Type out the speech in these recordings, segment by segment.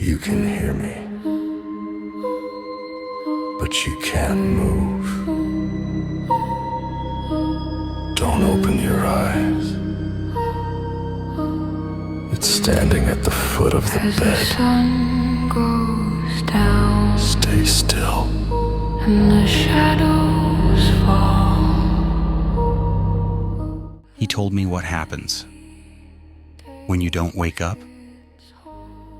You can hear me, but you can't move. Don't open your eyes. It's standing at the foot of the As bed. the sun goes down Stay still. and the shadows fall. He told me what happens when you don't wake up.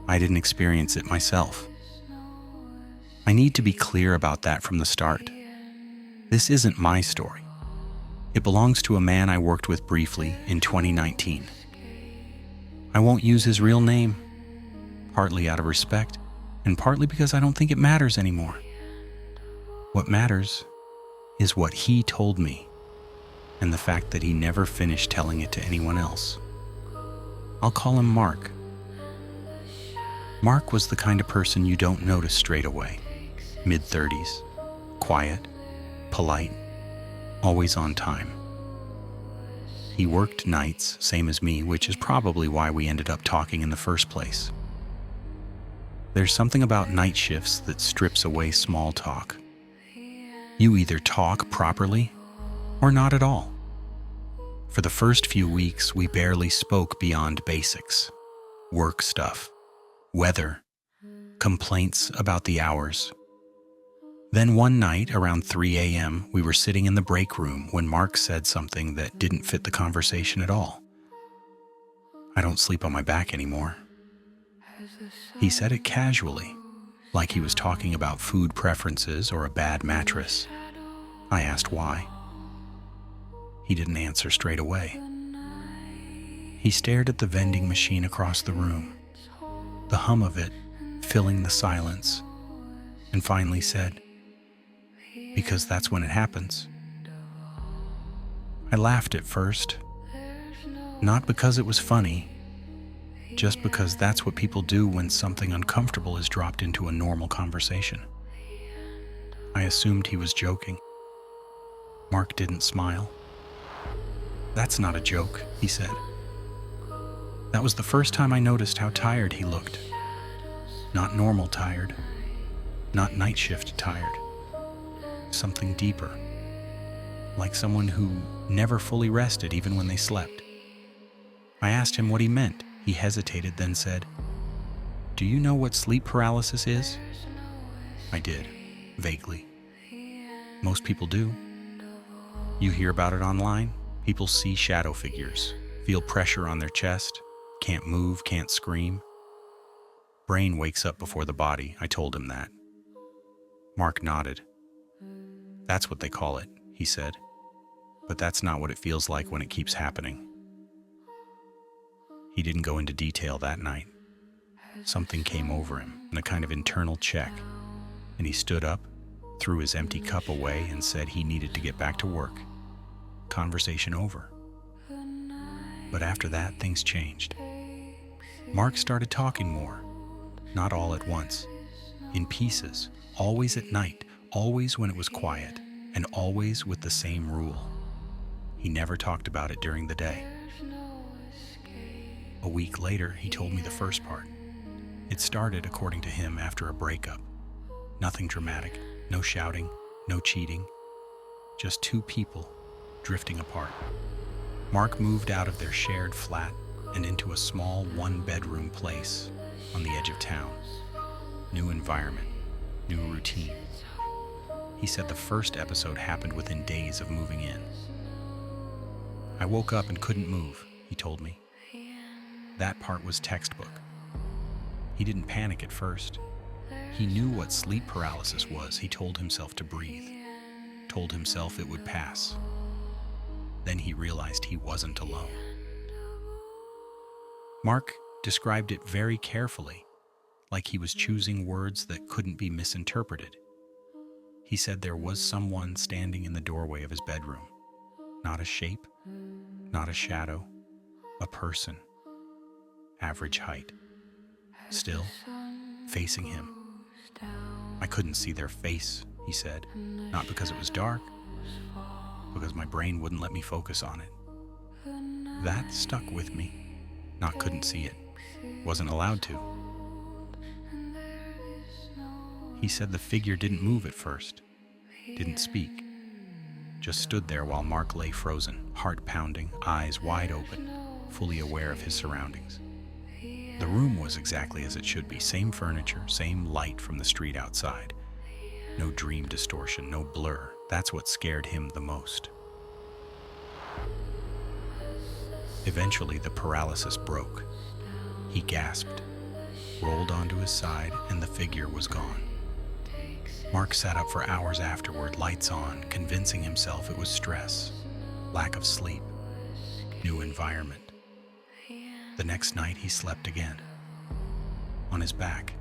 I didn't experience it myself. I need to be clear about that from the start. This isn't my story. It belongs to a man I worked with briefly in 2019. I won't use his real name, partly out of respect, and partly because I don't think it matters anymore. What matters is what he told me, and the fact that he never finished telling it to anyone else. I'll call him Mark. Mark was the kind of person you don't notice straight away. Mid-30s, quiet, polite, always on time. He worked nights, same as me, which is probably why we ended up talking in the first place. There's something about night shifts that strips away small talk. You either talk properly or not at all. For the first few weeks, we barely spoke beyond basics. Work stuff, weather, complaints about the hours. Then one night, around 3 a.m., we were sitting in the break room when Mark said something that didn't fit the conversation at all. I don't sleep on my back anymore. He said it casually, like he was talking about food preferences or a bad mattress. I asked why. He didn't answer straight away. He stared at the vending machine across the room, the hum of it filling the silence, and finally said, "Because that's when it happens." I laughed at first, not because it was funny, just because that's what people do when something uncomfortable is dropped into a normal conversation. I assumed he was joking. Mark didn't smile. "That's not a joke," he said. That was the first time I noticed how tired he looked. Not normal tired, not night shift tired. Something deeper, like someone who never fully rested even when they slept. I asked him what he meant. He hesitated, then said, "Do you know what sleep paralysis is?" I did, vaguely. Most people do. You hear about it online. People see shadow figures, feel pressure on their chest, can't move, can't scream. Brain wakes up before the body, I told him that. Mark nodded. "That's what they call it," he said. "But that's not what it feels like when it keeps happening." He didn't go into detail that night. Something came over him, in a kind of internal check, and he stood up, threw his empty cup away, and said he needed to get back to work. Conversation over. But after that, things changed. Mark started talking more, not all at once, in pieces, always at night, always when it was quiet, and always with the same rule. He never talked about it during the day. A week later, he told me the first part. It started, according to him, after a breakup. Nothing dramatic, no shouting, no cheating, just two people drifting apart. Mark moved out of their shared flat and into a small one-bedroom place on the edge of town. New environment, new routine. He said the first episode happened within days of moving in. "I woke up and couldn't move," he told me. That part was textbook. He didn't panic at first. He knew what sleep paralysis was. He told himself to breathe, told himself it would pass. Then he realized he wasn't alone. Mark described it very carefully, like he was choosing words that couldn't be misinterpreted. He said there was someone standing in the doorway of his bedroom. Not a shape, not a shadow, a person. Average height. Still, facing him. I couldn't see their face, he said, not because it was dark, because my brain wouldn't let me focus on it. That stuck with me. Not couldn't see it. Wasn't allowed to. He said the figure didn't move at first, didn't speak, just stood there while Mark lay frozen, heart pounding, eyes wide open, fully aware of his surroundings. The room was exactly as it should be, same furniture, same light from the street outside. No dream distortion, no blur. That's what scared him the most. Eventually, the paralysis broke. He gasped, rolled onto his side, and the figure was gone. Mark sat up for hours afterward, lights on, convincing himself it was stress, lack of sleep, new environment. The next night, he slept again, on his back.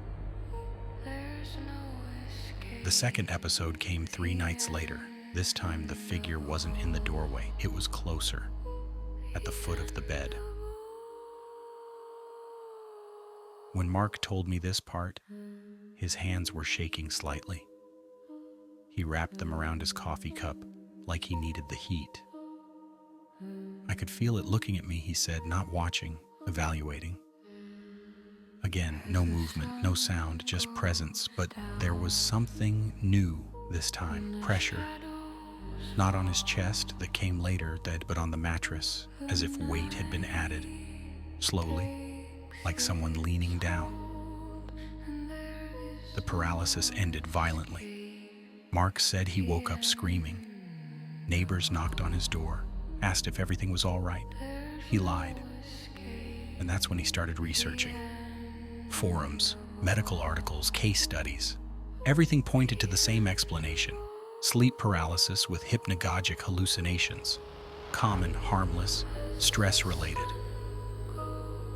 The second episode came 3 nights later. This time, the figure wasn't in the doorway. It was closer, at the foot of the bed. When Mark told me this part, his hands were shaking slightly. He wrapped them around his coffee cup like he needed the heat. I could feel it looking at me, he said, not watching, evaluating. Again, no movement, no sound, just presence, but there was something new this time, pressure. Not on his chest that came later, but on the mattress, as if weight had been added, slowly, like someone leaning down. The paralysis ended violently. Mark said he woke up screaming. Neighbors knocked on his door, asked if everything was all right. He lied. And that's when he started researching. Forums, medical articles, case studies. Everything pointed to the same explanation. Sleep paralysis with hypnagogic hallucinations. Common, harmless, stress-related.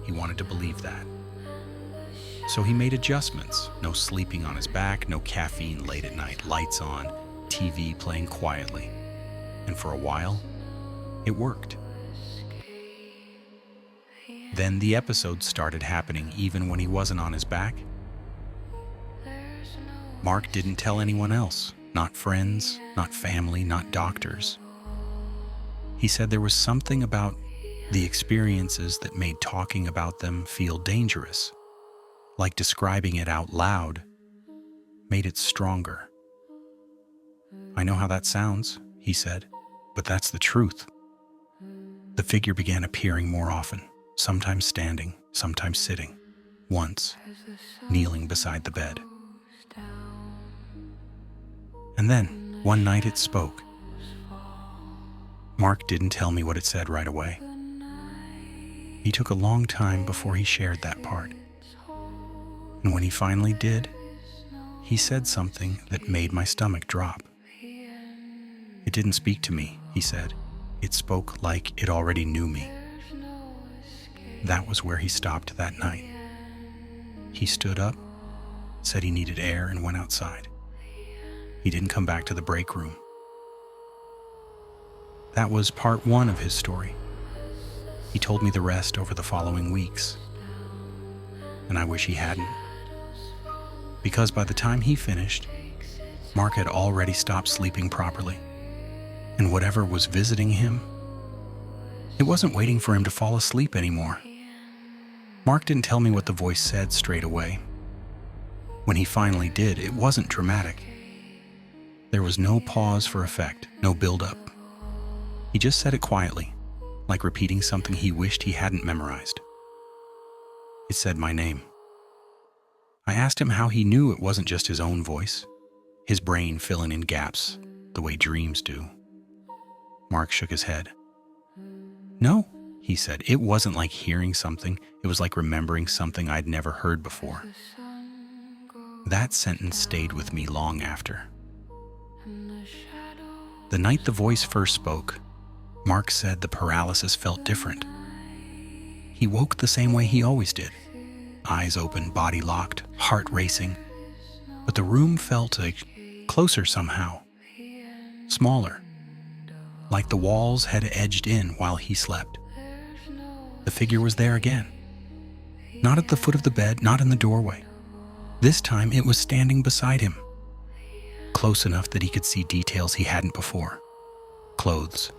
He wanted to believe that. So he made adjustments. No sleeping on his back, no caffeine late at night, lights on, TV playing quietly. And for a while, it worked. Then the episodes started happening even when he wasn't on his back. Mark didn't tell anyone else, not friends, not family, not doctors. He said there was something about the experiences that made talking about them feel dangerous, like describing it out loud made it stronger. I know how that sounds, he said, but that's the truth. The figure began appearing more often, sometimes standing, sometimes sitting, once kneeling beside the bed. And then, one night it spoke. Mark didn't tell me what it said right away. He took a long time before he shared that part. And when he finally did, he said something that made my stomach drop. It didn't speak to me, he said. It spoke like it already knew me. That was where he stopped that night. He stood up, said he needed air, and went outside. He didn't come back to the break room. That was part 1 of his story. He told me the rest over the following weeks. And I wish he hadn't. Because by the time he finished, Mark had already stopped sleeping properly. And whatever was visiting him, it wasn't waiting for him to fall asleep anymore. Mark didn't tell me what the voice said straight away. When he finally did, it wasn't dramatic. There was no pause for effect, no build-up. He just said it quietly, like repeating something he wished he hadn't memorized. It said my name. I asked him how he knew it wasn't just his own voice, his brain filling in gaps the way dreams do. Mark shook his head. No, he said, it wasn't like hearing something. It was like remembering something I'd never heard before. That sentence stayed with me long after. The night the voice first spoke, Mark said the paralysis felt different. He woke the same way he always did. Eyes open, body locked, heart racing. But the room felt closer somehow. Smaller. Like the walls had edged in while he slept. The figure was there again. Not at the foot of the bed, not in the doorway. This time it was standing beside him. Close enough that he could see details he hadn't before. Clothes.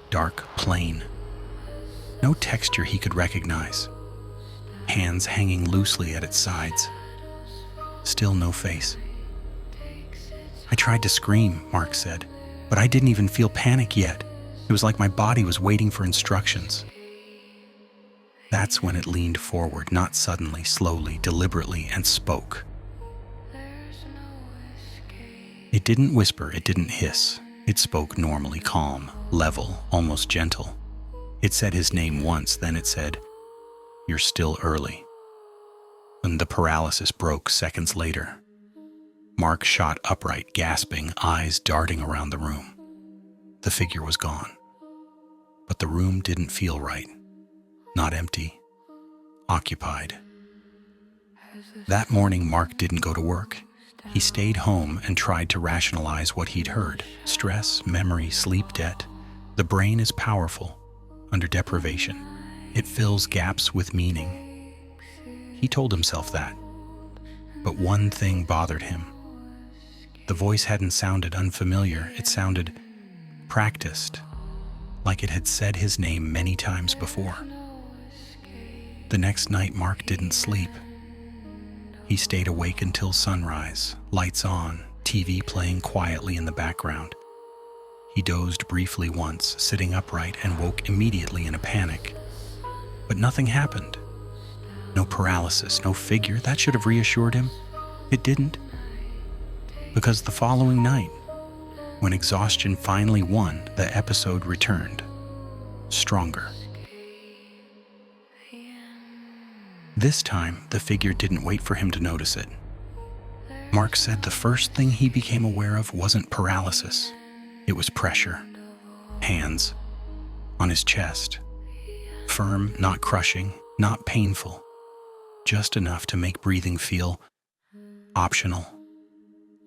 Dark, plain. No texture he could recognize. Hands hanging loosely at its sides. Still no face. I tried to scream, Mark said, but I didn't even feel panic yet. It was like my body was waiting for instructions. That's when it leaned forward, not suddenly, slowly, deliberately, and spoke. It didn't whisper, it didn't hiss. It spoke normally, calm, level, almost gentle. It said his name once, then it said, "You're still early." And the paralysis broke seconds later. Mark shot upright, gasping, eyes darting around the room. The figure was gone. But the room didn't feel right. Not empty. Occupied. That morning, Mark didn't go to work. He stayed home and tried to rationalize what he'd heard. Stress, memory, sleep debt. The brain is powerful. Under deprivation, it fills gaps with meaning. He told himself that. But one thing bothered him. The voice hadn't sounded unfamiliar. It sounded practiced, like it had said his name many times before. The next night, Mark didn't sleep. He stayed awake until sunrise, lights on, TV playing quietly in the background. He dozed briefly once, sitting upright, and woke immediately in a panic. But nothing happened. No paralysis, no figure. That should have reassured him. It didn't. Because the following night, when exhaustion finally won, the episode returned. Stronger. This time, the figure didn't wait for him to notice it. Mark said the first thing he became aware of wasn't paralysis. It was pressure. Hands. On his chest. Firm, not crushing, not painful. Just enough to make breathing feel optional.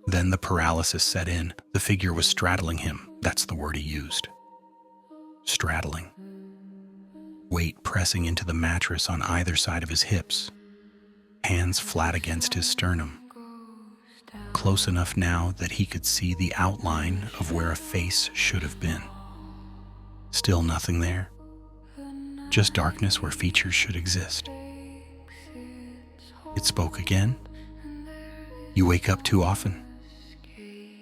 Then the paralysis set in. The figure was straddling him. That's the word he used. Straddling. Weight pressing into the mattress on either side of his hips. Hands flat against his sternum. Close enough now that he could see the outline of where a face should have been. Still nothing there. Just darkness where features should exist. It spoke again. "You wake up too often."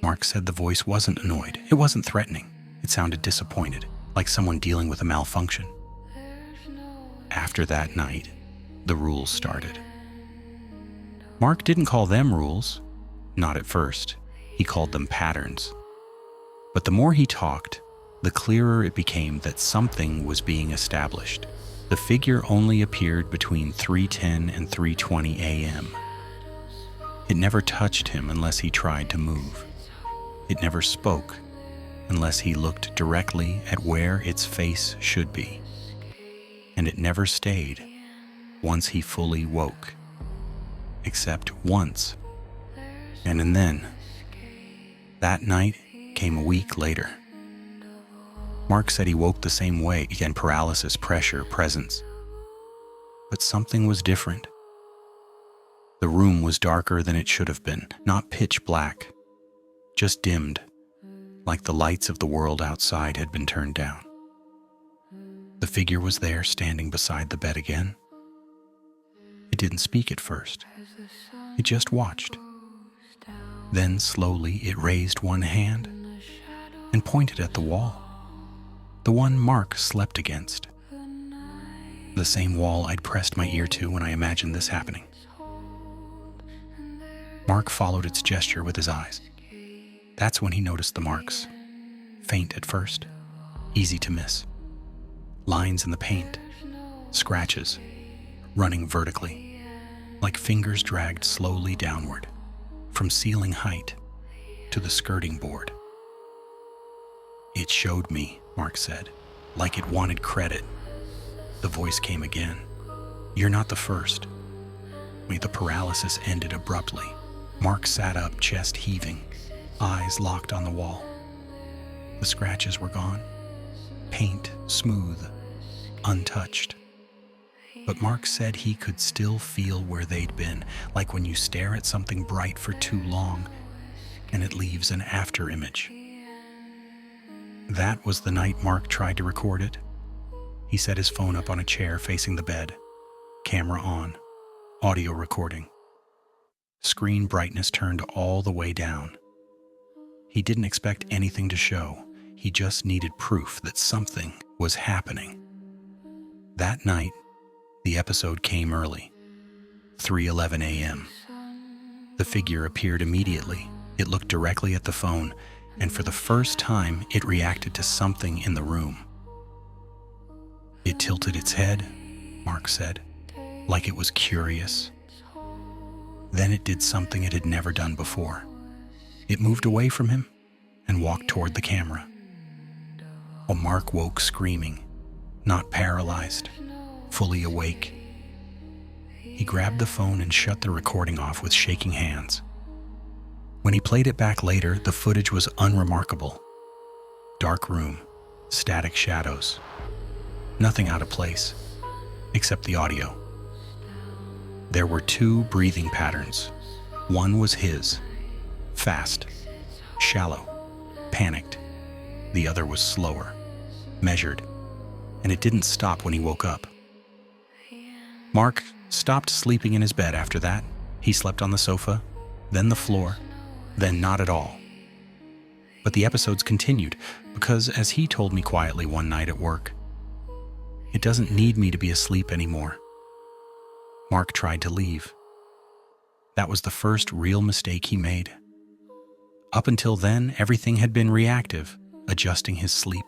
Mark said the voice wasn't annoyed. It wasn't threatening. It sounded disappointed, like someone dealing with a malfunction. After that night, the rules started. Mark didn't call them rules. Not at first. He called them patterns. But the more he talked, the clearer it became that something was being established. The figure only appeared between 3:10 and 3:20 a.m. It never touched him unless he tried to move. It never spoke unless he looked directly at where its face should be. And it never stayed once he fully woke. Except once. And then, that night came a week later. Mark said he woke the same way, again, paralysis, pressure, presence. But something was different. The room was darker than it should have been, not pitch black, just dimmed, like the lights of the world outside had been turned down. The figure was there, standing beside the bed again. It didn't speak at first. It just watched. Then slowly it raised one hand and pointed at the wall. The one Mark slept against. The same wall I'd pressed my ear to when I imagined this happening. Mark followed its gesture with his eyes. That's when he noticed the marks. Faint at first, easy to miss. Lines in the paint, scratches, running vertically, like fingers dragged slowly downward, from ceiling height to the skirting board. "It showed me," Mark said, like it wanted credit. The voice came again. "You're not the first." The paralysis ended abruptly. Mark sat up, chest heaving, eyes locked on the wall. The scratches were gone. Paint smooth, untouched. But Mark said he could still feel where they'd been, like when you stare at something bright for too long and it leaves an after image. That was the night Mark tried to record it. He set his phone up on a chair facing the bed, camera on, audio recording. Screen brightness turned all the way down. He didn't expect anything to show. He just needed proof that something was happening. That night, the episode came early, 3:11 a.m. The figure appeared immediately. It looked directly at the phone, and for the first time, it reacted to something in the room. It tilted its head, Mark said, like it was curious. Then it did something it had never done before. It moved away from him and walked toward the camera. Well, Mark woke screaming, not paralyzed, fully awake. He grabbed the phone and shut the recording off with shaking hands. When he played it back later, the footage was unremarkable. Dark room, static shadows, nothing out of place, except the audio. There were two breathing patterns. One was his, fast, shallow, panicked. The other was slower, measured, and it didn't stop when he woke up. Mark stopped sleeping in his bed after that. He slept on the sofa, then the floor, then not at all. But the episodes continued because, as he told me quietly one night at work, it doesn't need me to be asleep anymore. Mark tried to leave. That was the first real mistake he made. Up until then, everything had been reactive, adjusting his sleep,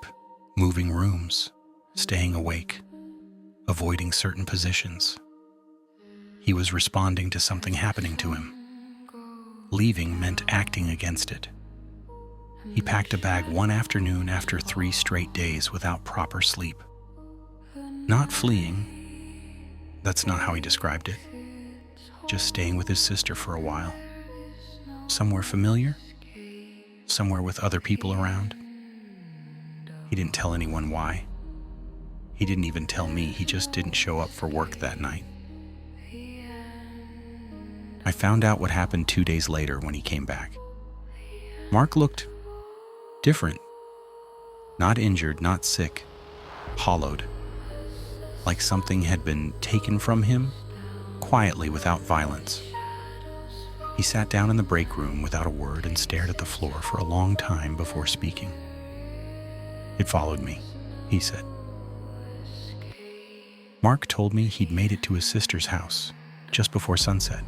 moving rooms, staying awake, avoiding certain positions. He was responding to something happening to him. Leaving meant acting against it. He packed a bag one afternoon after 3 straight days without proper sleep. Not fleeing, that's not how he described it. Just staying with his sister for a while. Somewhere familiar, somewhere with other people around. He didn't tell anyone why. He didn't even tell me. He just didn't show up for work that night. I found out what happened 2 days later when he came back. Mark looked different. Not injured, not sick, hollowed. Like something had been taken from him, quietly without violence. He sat down in the break room without a word and stared at the floor for a long time before speaking. "It followed me," he said. Mark told me he'd made it to his sister's house just before sunset.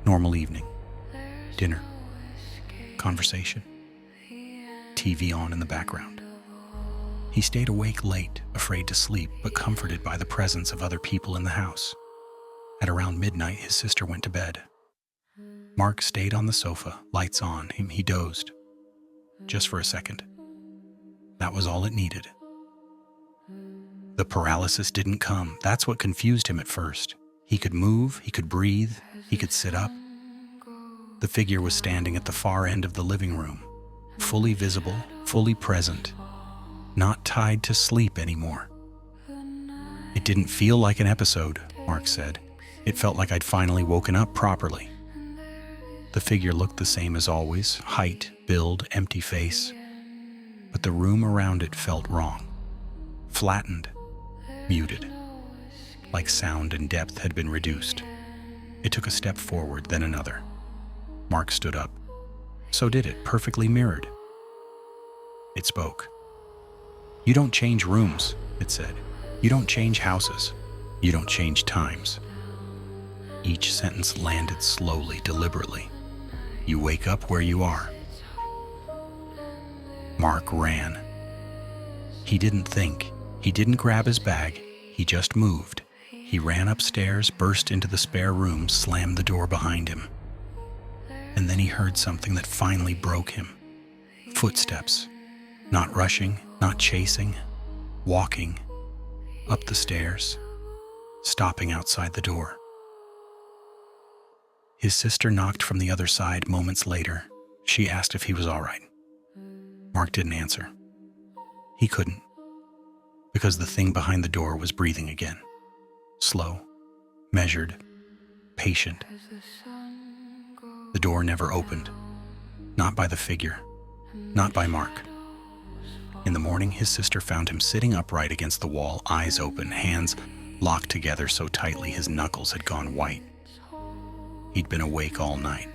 Normal evening. Dinner. Conversation. TV on in the background. He stayed awake late, afraid to sleep, but comforted by the presence of other people in the house. At around midnight, his sister went to bed. Mark stayed on the sofa, lights on. He dozed. Just for a second. That was all it needed. The paralysis didn't come. That's what confused him at first. He could move, he could breathe, he could sit up. The figure was standing at the far end of the living room, fully visible, fully present, not tied to sleep anymore. "It didn't feel like an episode," Mark said. "It felt like I'd finally woken up properly." The figure looked the same as always, height, build, empty face. But the room around it felt wrong. Flattened, muted, like sound and depth had been reduced. It took a step forward, then another. Mark stood up. So did it, perfectly mirrored. It spoke. "You don't change rooms," it said. "You don't change houses. You don't change times." Each sentence landed slowly, deliberately. "You wake up where you are." Mark ran. He didn't think. He didn't grab his bag. He just moved. He ran upstairs, burst into the spare room, slammed the door behind him. And then he heard something that finally broke him. Footsteps. Not rushing, not chasing. Walking. Up the stairs. Stopping outside the door. His sister knocked from the other side moments later. She asked if he was all right. Mark didn't answer. He couldn't. Because the thing behind the door was breathing again. Slow, measured, patient. The door never opened. Not by the figure. Not by Mark. In the morning, his sister found him sitting upright against the wall, eyes open, hands locked together so tightly his knuckles had gone white. He'd been awake all night.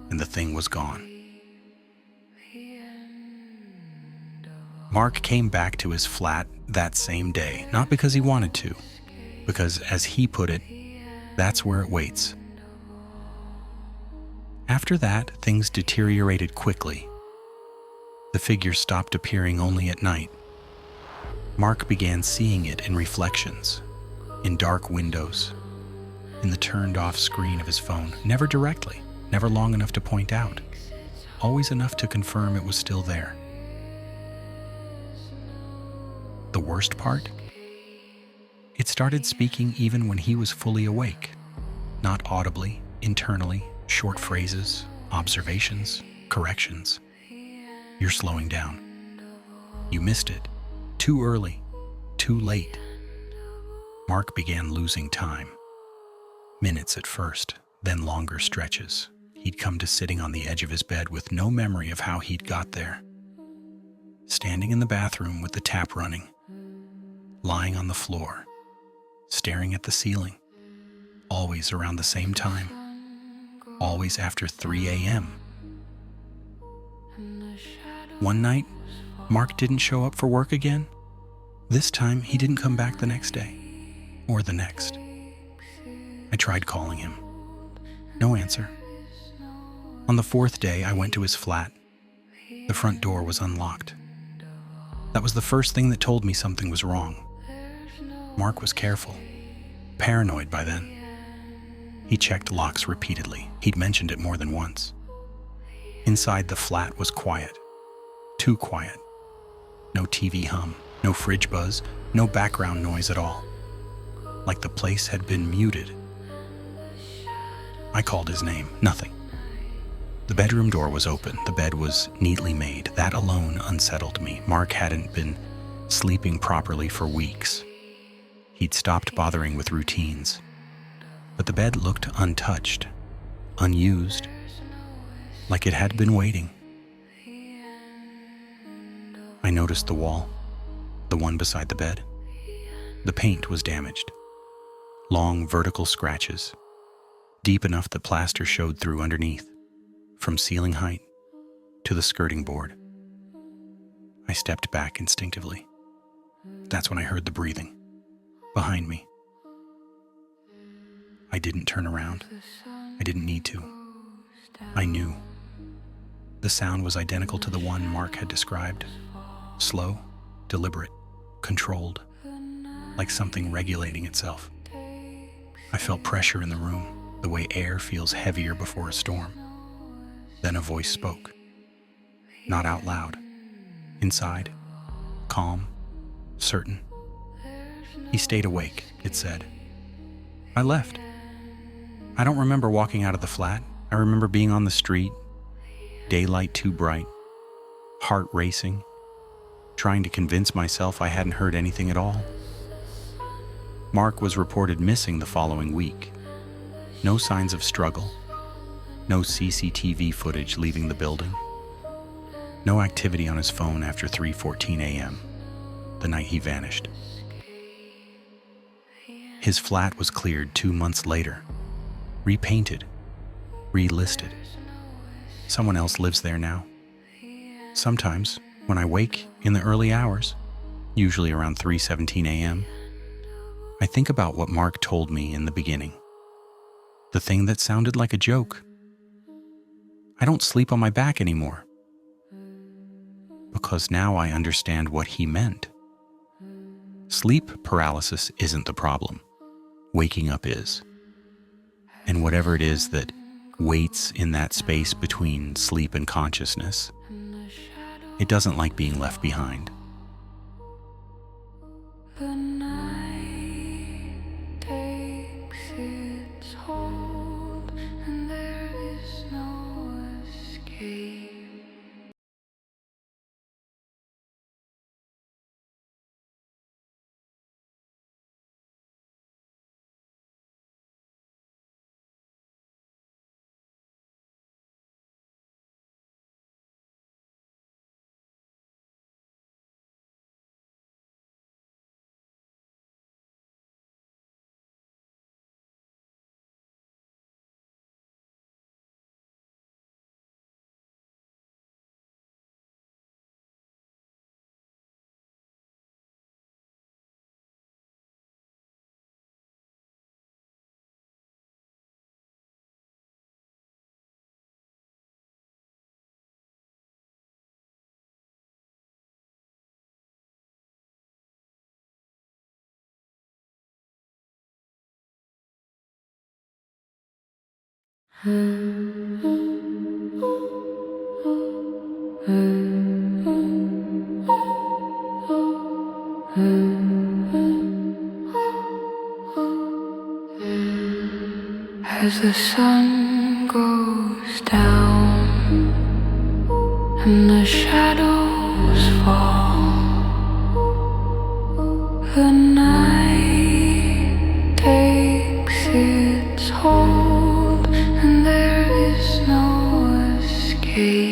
And the thing was gone. Mark came back to his flat that same day, not because he wanted to, because, as he put it, that's where it waits. After that, things deteriorated quickly. The figure stopped appearing only at night. Mark began seeing it in reflections, in dark windows, in the turned-off screen of his phone, never directly, never long enough to point out, always enough to confirm it was still there. The worst part? It started speaking even when he was fully awake, not audibly, internally, short phrases, observations, corrections. You're slowing down. You missed it. Too early. Too late. Mark began losing time. Minutes at first, then longer stretches. He'd come to sitting on the edge of his bed with no memory of how he'd got there. Standing in the bathroom with the tap running. Lying on the floor. Staring at the ceiling. Always around the same time. Always after 3 a.m. One night, Mark didn't show up for work again. This time, he didn't come back the next day. Or the next. I tried calling him. No answer. On the fourth day, I went to his flat. The front door was unlocked. That was the first thing that told me something was wrong. Mark was careful. Paranoid by then. He checked locks repeatedly. He'd mentioned it more than once. Inside the flat was quiet. Too quiet. No TV hum, no fridge buzz, no background noise at all. Like the place had been muted. I called his name. Nothing. The bedroom door was open. The bed was neatly made. That alone unsettled me. Mark hadn't been sleeping properly for weeks. He'd stopped bothering with routines. But the bed looked untouched, unused, like it had been waiting. I noticed the wall, the one beside the bed. The paint was damaged. Long vertical scratches, deep enough that plaster showed through underneath, from ceiling height to the skirting board. I stepped back instinctively. That's when I heard the breathing, behind me. I didn't turn around. I didn't need to. I knew. The sound was identical to the one Mark had described. Slow, deliberate, controlled, like something regulating itself. I felt pressure in the room, the way air feels heavier before a storm. Then a voice spoke. Not out loud. Inside. Calm. Certain. He stayed awake, it said. I left. I don't remember walking out of the flat. I remember being on the street, daylight too bright, heart racing, trying to convince myself I hadn't heard anything at all. Mark was reported missing the following week. No signs of struggle. No CCTV footage leaving the building. No activity on his phone after 3:14 a.m., the night he vanished. His flat was cleared 2 months later, repainted, relisted. Someone else lives there now. Sometimes, when I wake in the early hours, usually around 3:17 a.m., I think about what Mark told me in the beginning. The thing that sounded like a joke. I don't sleep on my back anymore. Because now I understand what he meant. Sleep paralysis isn't the problem. Waking up is. And whatever it is that waits in that space between sleep and consciousness, it doesn't like being left behind. As the sun goes down and the shadows fall, the night takes its hold, and there is no escape.